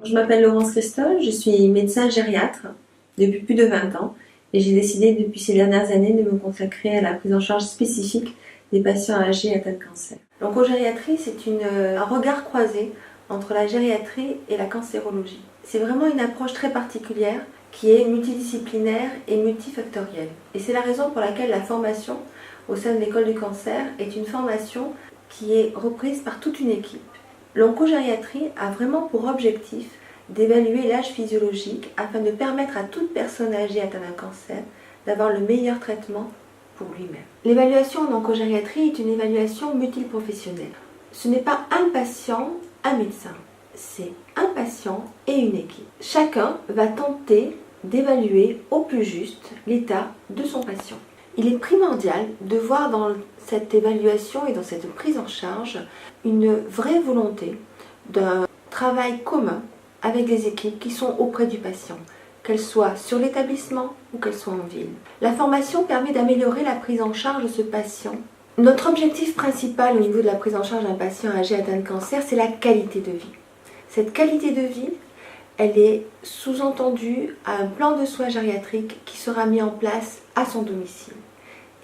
Je m'appelle Laurence Christol, je suis médecin gériatre depuis plus de 20 ans et j'ai décidé depuis ces dernières années de me consacrer à la prise en charge spécifique des patients âgés atteints de cancer. L'oncogériatrie, c'est un regard croisé entre la gériatrie et la cancérologie. C'est vraiment une approche très particulière qui est multidisciplinaire et multifactorielle. Et c'est la raison pour laquelle la formation au sein de l'école du cancer est une formation qui est reprise par toute une équipe. L'oncogériatrie a vraiment pour objectif d'évaluer l'âge physiologique afin de permettre à toute personne âgée atteinte d'un cancer d'avoir le meilleur traitement pour lui-même. L'évaluation en oncogériatrie est une évaluation multiprofessionnelle. Ce n'est pas un patient, un médecin, c'est un patient et une équipe. Chacun va tenter d'évaluer au plus juste l'état de son patient. Il est primordial de voir dans cette évaluation et dans cette prise en charge une vraie volonté d'un travail commun avec les équipes qui sont auprès du patient, qu'elles soient sur l'établissement ou qu'elles soient en ville. La formation permet d'améliorer la prise en charge de ce patient. Notre objectif principal au niveau de la prise en charge d'un patient âgé atteint de cancer, c'est la qualité de vie. Cette qualité de vie, elle est sous-entendue à un plan de soins gériatriques qui sera mis en place à son domicile.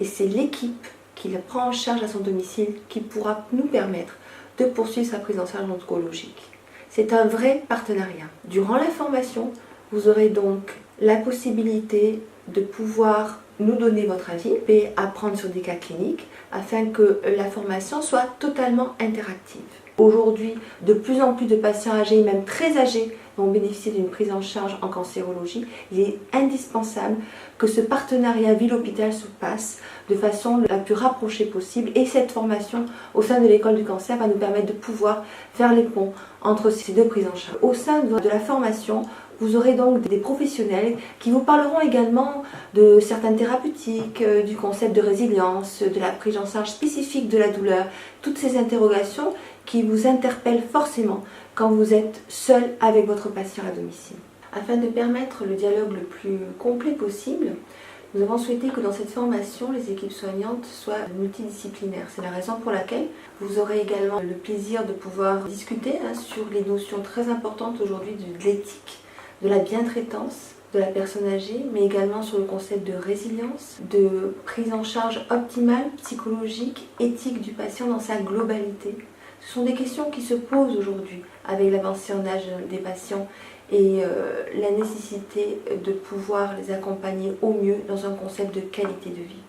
Et c'est l'équipe qui la prend en charge à son domicile qui pourra nous permettre de poursuivre sa prise en charge oncologique. C'est un vrai partenariat. Durant la formation, vous aurez donc la possibilité de pouvoir nous donner votre avis et apprendre sur des cas cliniques afin que la formation soit totalement interactive. Aujourd'hui, de plus en plus de patients âgés, même très âgés, vont bénéficier d'une prise en charge en cancérologie. Il est indispensable que ce partenariat ville-hôpital se passe de façon la plus rapprochée possible et cette formation au sein de l'école du cancer va nous permettre de pouvoir faire les ponts entre ces deux prises en charge. Au sein de la formation, vous aurez donc des professionnels qui vous parleront également de certaines thérapeutiques, du concept de résilience, de la prise en charge spécifique de la douleur, toutes ces interrogations qui vous interpellent forcément quand vous êtes seul avec votre patient à domicile. Afin de permettre le dialogue le plus complet possible, nous avons souhaité que dans cette formation, les équipes soignantes soient multidisciplinaires. C'est la raison pour laquelle vous aurez également le plaisir de pouvoir discuter sur les notions très importantes aujourd'hui de l'éthique, de la bientraitance de la personne âgée, mais également sur le concept de résilience, de prise en charge optimale, psychologique, éthique du patient dans sa globalité. Ce sont des questions qui se posent aujourd'hui avec l'avancée en âge des patients et la nécessité de pouvoir les accompagner au mieux dans un concept de qualité de vie.